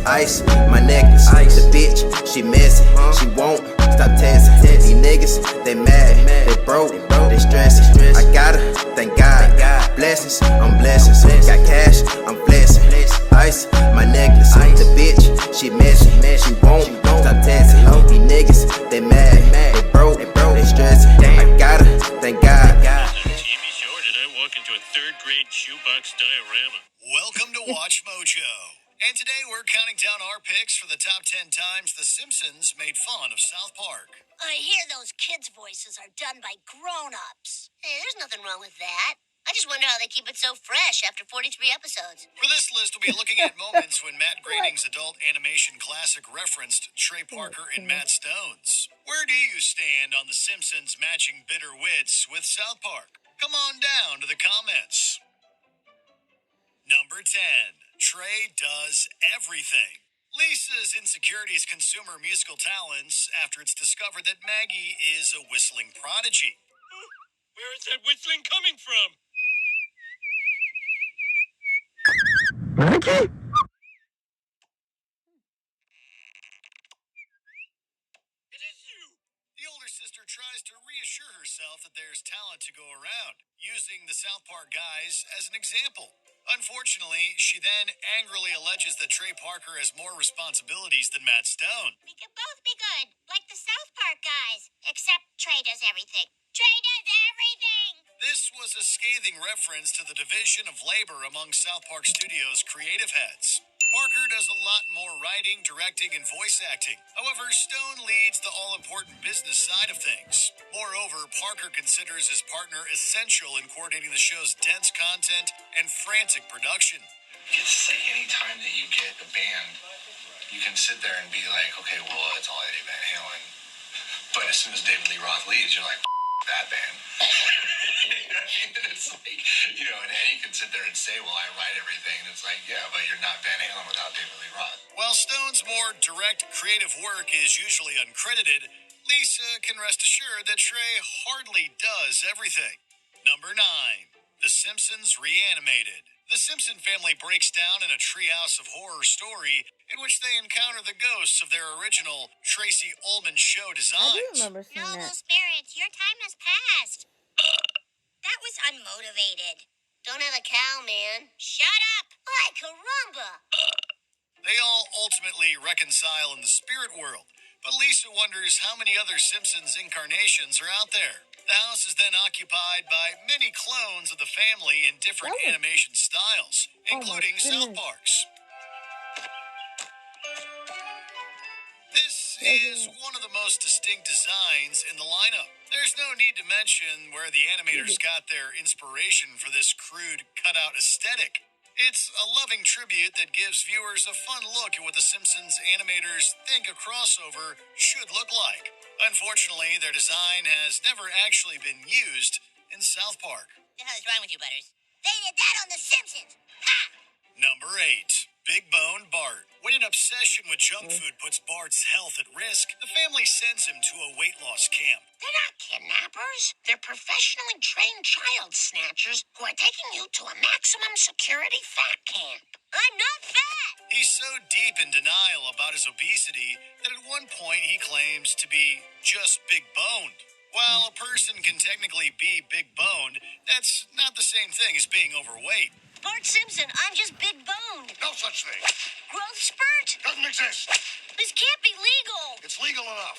Ice, my necklace. The bitch, she messy. She won't stop testing. These niggas, they mad. They broke, they stressing. I got her, thank God. Blessings, I'm blessings. Got cash, I'm blessing. Ice, my necklace. The bitch, she messy. She won't stop testing. These niggas, they mad. They broke, they stressing. I got her, thank God. TV show, or did I walk into a third-grade shoebox diorama? Welcome to Watch Mojo. And today we're counting down our picks for the top 10 times The Simpsons made fun of South Park. I hear those kids' voices are done by grown-ups. Hey, there's nothing wrong with that. I just wonder how they keep it so fresh after 43 episodes. For this list, we'll be looking at moments when Matt Groening's adult animation classic referenced Trey Parker and Matt Stone's. Where do you stand on The Simpsons matching bitter wits with South Park? Come on down to the comments. Number 10. Trey does everything. Lisa's insecurities consume her musical talents after it's discovered that Maggie is a whistling prodigy. Where is that whistling coming from? Maggie? It is you! The older sister tries to reassure herself that there's talent to go around, using the South Park guys as an example. Unfortunately, she then angrily alleges that Trey Parker has more responsibilities than Matt Stone. We can both be good, like the South Park guys. Except Trey does everything. Trey does everything! This was a scathing reference to the division of labor among South Park Studios' creative heads. Parker does a lot more writing, directing, and voice acting. However, Stone leads the all-important business side of things. Moreover, Parker considers his partner essential in coordinating the show's dense content and frantic production. It's just like any time that you get a band, you can sit there and be like, okay, well, it's all Eddie Van Halen. But as soon as David Lee Roth leaves, you're like, that band. You know what I mean? It's like, and Eddie can sit there and say, well, I write everything. And it's like, yeah, but you're not Van Halen without David Lee Roth. While Stone's more direct creative work is usually uncredited, Lisa can rest assured that Trey hardly does everything. Number 9. The Simpsons Reanimated. The Simpson family breaks down in a treehouse of horror story in which they encounter the ghosts of their original Tracy Ullman show I do designs. remember seeing Noble that. spirits, your time has passed. That was unmotivated. Don't have a cow, man. Shut up! Ay, caramba! They all ultimately reconcile in the spirit world, but Lisa wonders how many other Simpsons incarnations are out there. The house is then occupied by many clones of the family in different Oh. animation styles, Oh my including South goodness. Park's. This is one of the most distinct designs in the lineup. There's no need to mention where the animators got their inspiration for this crude cutout aesthetic. It's a loving tribute that gives viewers a fun look at what the Simpsons animators think a crossover should look like. Unfortunately, their design has never actually been used in South Park. What the hell is wrong with you, Butters? They did that on The Simpsons! Ha! Number 8. Big Bone Bart. When an obsession with junk food puts Bart's health at risk, the family sends him to a weight loss camp. They're not kidnappers. They're professionally trained child snatchers who are taking you to a maximum security fat camp. I'm not fat! He's so deep in denial about his obesity that at one point he claims to be just big boned. While a person can technically be big boned, that's not the same thing as being overweight. Bart Simpson, I'm just big boned. No such thing. Growth spurt? Doesn't exist. This can't be legal. It's legal enough.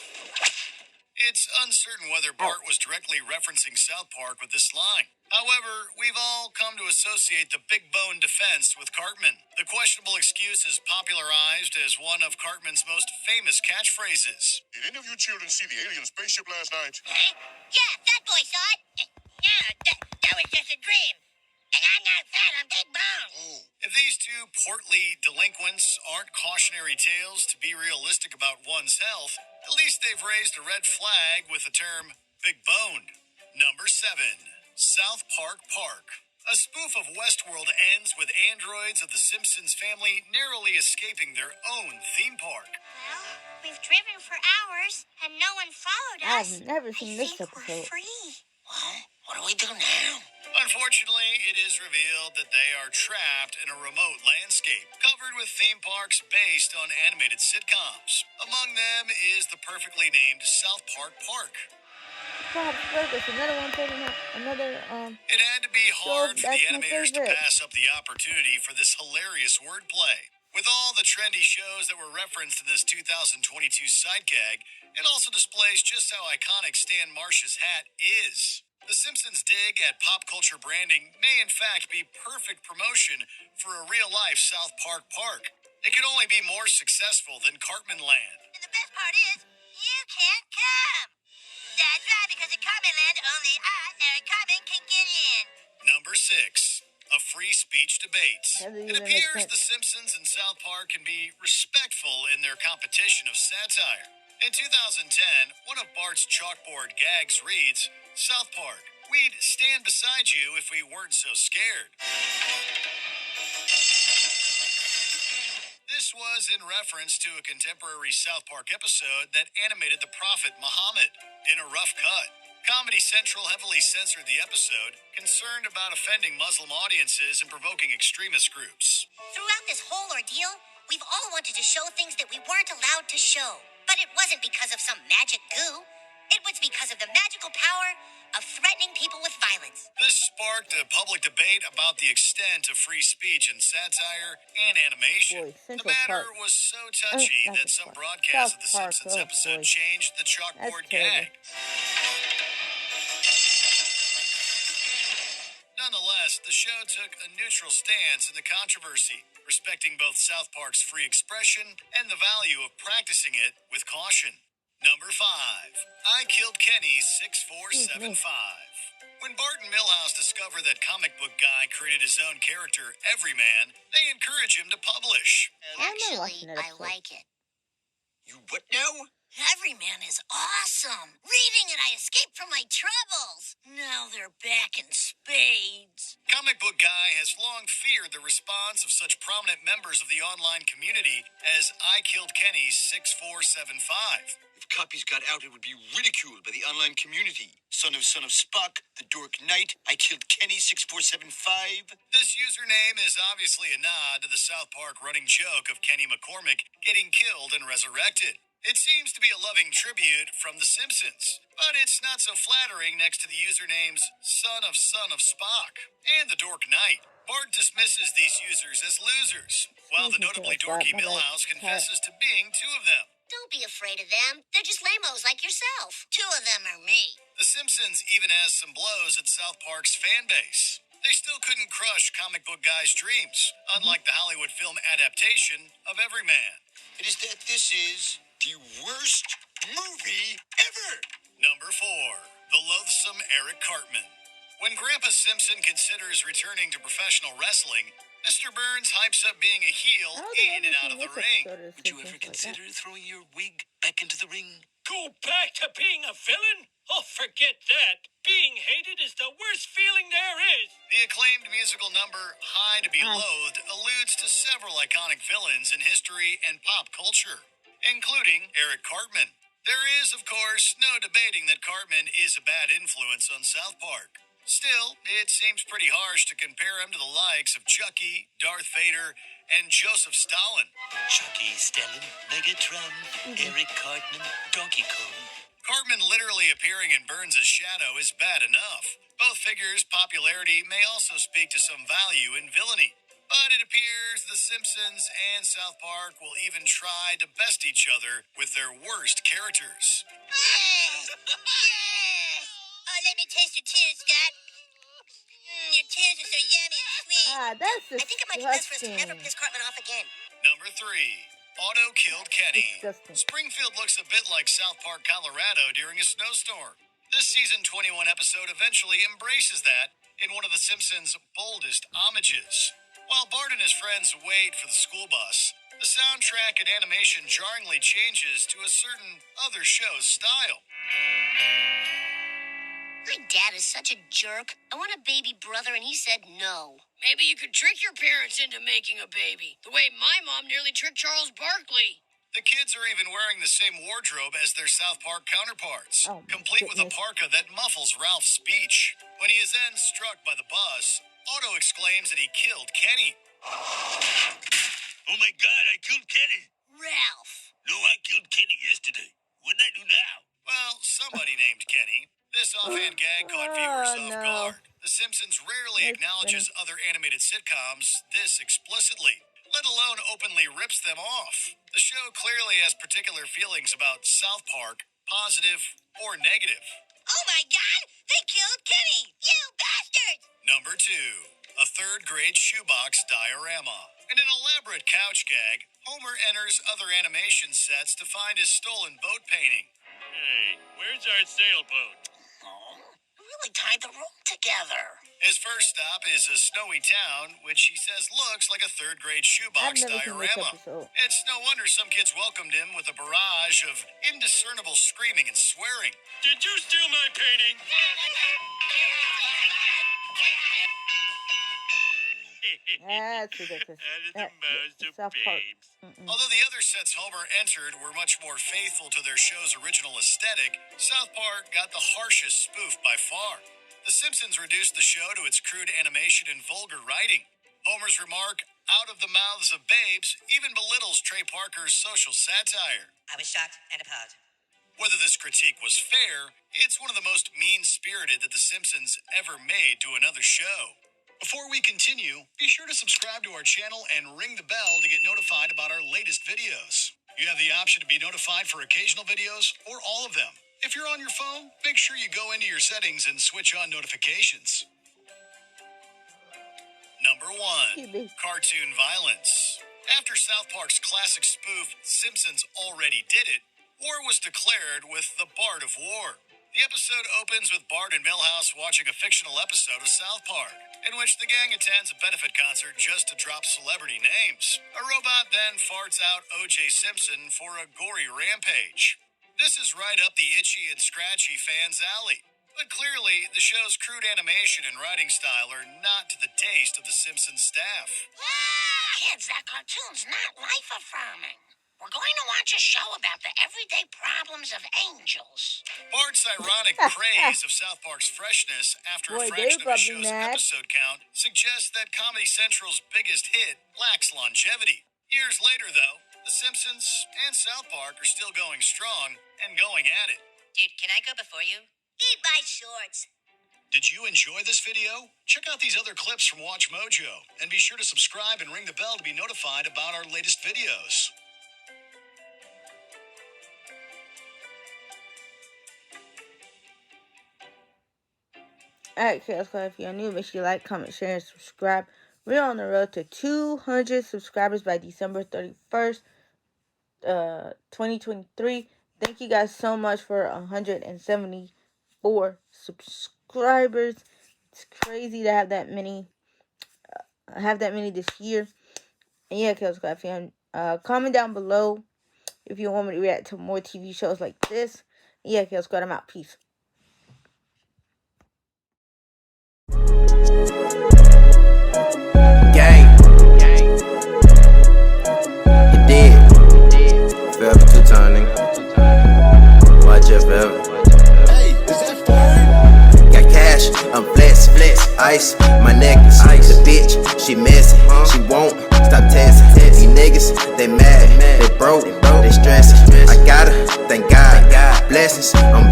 It's uncertain whether Bart was directly referencing South Park with this line. However, we've all come to associate the big bone defense with Cartman. The questionable excuse is popularized as one of Cartman's most famous catchphrases. Did any of you children see the alien spaceship last night? Huh? Yeah, that boy saw it. Yeah, that was just a dream. And I'm not fat, I'm big boned. If these two portly delinquents aren't cautionary tales to be realistic about one's health, at least they've raised a red flag with the term big boned. Number 7. South Park Park. A spoof of Westworld ends with androids of the Simpsons family narrowly escaping their own theme park. Well, we've driven for hours, and no one followed us. I've never seen this I think we're episode. free. Well, what do we do now? Unfortunately, it is revealed that they are trapped in a remote landscape, covered with theme parks based on animated sitcoms. Among them is the perfectly named South Park Park. It had to be hard for the animators to pass up the opportunity for this hilarious wordplay. With all the trendy shows that were referenced in this 2022 side gag, it also displays just how iconic Stan Marsh's hat is. The Simpsons' dig at pop culture branding may in fact be perfect promotion for a real-life South Park park. It could only be more successful than Cartman Land. And the best part is, you can't come. That's right, because at Cartman Land, only I, Eric Cartman, can get in. Number 6. A free speech debate. It appears The Simpsons and South Park can be respectful in their competition of satire. In 2010, one of Bart's chalkboard gags reads, South Park, we'd stand beside you if we weren't so scared. This was in reference to a contemporary South Park episode that animated the prophet Muhammad in a rough cut. Comedy Central heavily censored the episode, concerned about offending Muslim audiences and provoking extremist groups. Throughout this whole ordeal, we've all wanted to show things that we weren't allowed to show. But it wasn't because of some magic goo. It was because of the magical power of threatening people with violence. This sparked a public debate about the extent of free speech in satire and animation. The matter was so touchy that some broadcasts of the Simpsons episode changed the chalkboard gag. Nonetheless, the show took a neutral stance in the controversy, respecting both South Park's free expression and the value of practicing it with caution. Number 5. I Killed Kenny 6475. When Bart and Milhouse discover that comic book guy created his own character, Everyman, they encourage him to publish. Actually, I like it. You what now? Everyman is awesome. Reading it, I escaped from my troubles. Now they're back in spades. Comic Book Guy has long feared the response of such prominent members of the online community as I Killed Kenny 6475. If copies got out, it would be ridiculed by the online community. Son of Spock, the Dork Knight, I Killed Kenny 6475. This username is obviously a nod to the South Park running joke of Kenny McCormick getting killed and resurrected. It seems to be a loving tribute from The Simpsons, but it's not so flattering next to the usernames Son of Spock and the Dork Knight. Bart dismisses these users as losers, while the notably dorky Milhouse confesses to being two of them. Don't be afraid of them. They're just lamos like yourself. Two of them are me. The Simpsons even has some blows at South Park's fan base. They still couldn't crush Comic Book Guy's dreams, unlike the Hollywood film adaptation of Everyman. It is that this is the worst movie ever. Number 4. The Loathsome Eric Cartman. When Grandpa Simpson considers returning to professional wrestling, Mr. Burns hypes up being a heel in and out of the ring. Would you ever consider throwing your wig back into the ring? Go back to being a villain? Oh, forget that. Being hated is the worst feeling there is. The acclaimed musical number High to Be Loathed alludes to several iconic villains in history and pop culture, including Eric Cartman. There is, of course, no debating that Cartman is a bad influence on South Park. Still, it seems pretty harsh to compare him to the likes of Chucky, Darth Vader, and Joseph Stalin. Chucky, Stalin, Megatron, Eric Cartman, Donkey Kong. Cartman literally appearing in Burns' shadow is bad enough. Both figures' popularity may also speak to some value in villainy. But it appears The Simpsons and South Park will even try to best each other with their worst characters. Oh, let me taste your tears, Scott. Your tears are so yummy and sweet. That's I think it might be best for us to never piss Cartman off again. Number 3. Otto Killed Kenny. Disgusting. Springfield looks a bit like South Park, Colorado during a snowstorm. This season 21 episode eventually embraces that in one of The Simpsons' boldest homages. While Bart and his friends wait for the school bus, the soundtrack and animation jarringly changes to a certain other show's style. My dad is such a jerk. I want a baby brother, and he said no. Maybe you could trick your parents into making a baby, the way my mom nearly tricked Charles Barkley. The kids are even wearing the same wardrobe as their South Park counterparts, complete with a parka that muffles Ralph's speech. When he is then struck by the bus, Otto exclaims that he killed Kenny. Oh my God, I killed Kenny. Ralph. No, I killed Kenny yesterday. What'd I do now? Well, somebody named Kenny. This offhand gag caught viewers off guard. The Simpsons rarely acknowledges other animated sitcoms this explicitly, let alone openly rips them off. The show clearly has particular feelings about South Park, positive or negative. Oh my God, they killed Kenny. You bastards. Number 2, a third-grade shoebox diorama. In an elaborate couch gag, Homer enters other animation sets to find his stolen boat painting. Hey, where's our sailboat? Really tied the room together. His first stop is a snowy town, which he says looks like a third-grade shoebox diorama. It's no wonder some kids welcomed him with a barrage of indiscernible screaming and swearing. Did you steal my painting? That's ridiculous. Out of the mouths of South Park. babes. Although the other sets Homer entered were much more faithful to their show's original aesthetic, South Park got the harshest spoof by far. The Simpsons reduced the show to its crude animation and vulgar writing. Homer's remark, "out of the mouths of babes," even belittles Trey Parker's social satire. I was shocked and appalled. Whether this critique was fair, it's one of the most mean-spirited that The Simpsons ever made to another show. Before we continue, be sure to subscribe to our channel and ring the bell to get notified about our latest videos. You have the option to be notified for occasional videos or all of them. If you're on your phone, make sure you go into your settings and switch on notifications. Number 1, cartoon violence. After South Park's classic spoof, Simpsons Already Did It, war was declared with the Bard of War. The episode opens with Bart and Milhouse watching a fictional episode of South Park, in which the gang attends a benefit concert just to drop celebrity names. A robot then farts out O.J. Simpson for a gory rampage. This is right up the itchy and scratchy fans' alley. But clearly, the show's crude animation and writing style are not to the taste of the Simpsons staff. Kids, that cartoon's not life-affirming. We're going to watch a show about the everyday problems of angels. Bart's ironic praise of South Park's freshness after a fraction of the show's episode count suggests that Comedy Central's biggest hit lacks longevity. Years later, though, The Simpsons and South Park are still going strong and going at it. Dude, can I go before you? Eat my shorts. Did you enjoy this video? Check out these other clips from Watch Mojo, and be sure to subscribe and ring the bell to be notified about our latest videos. Alright, so if you're new, make sure you like, comment, share, and subscribe. We're on the road to 200 subscribers by December 31st, 2023. Thank you guys so much for 174 subscribers. It's crazy to have that many. This year. And yeah, Kelsey, if you comment down below if you want me to react to more TV shows like this. And yeah, Kelsey, I'm out. Peace. Gang. You did. Forever two-time, nigga. Watch it forever. Hey, is that fun? Got cash, I'm flex, ice, my necklace. The bitch, she messy, she won't stop testing. These niggas, they mad, they broke, they stressing. I gotta thank God, blessings, I'm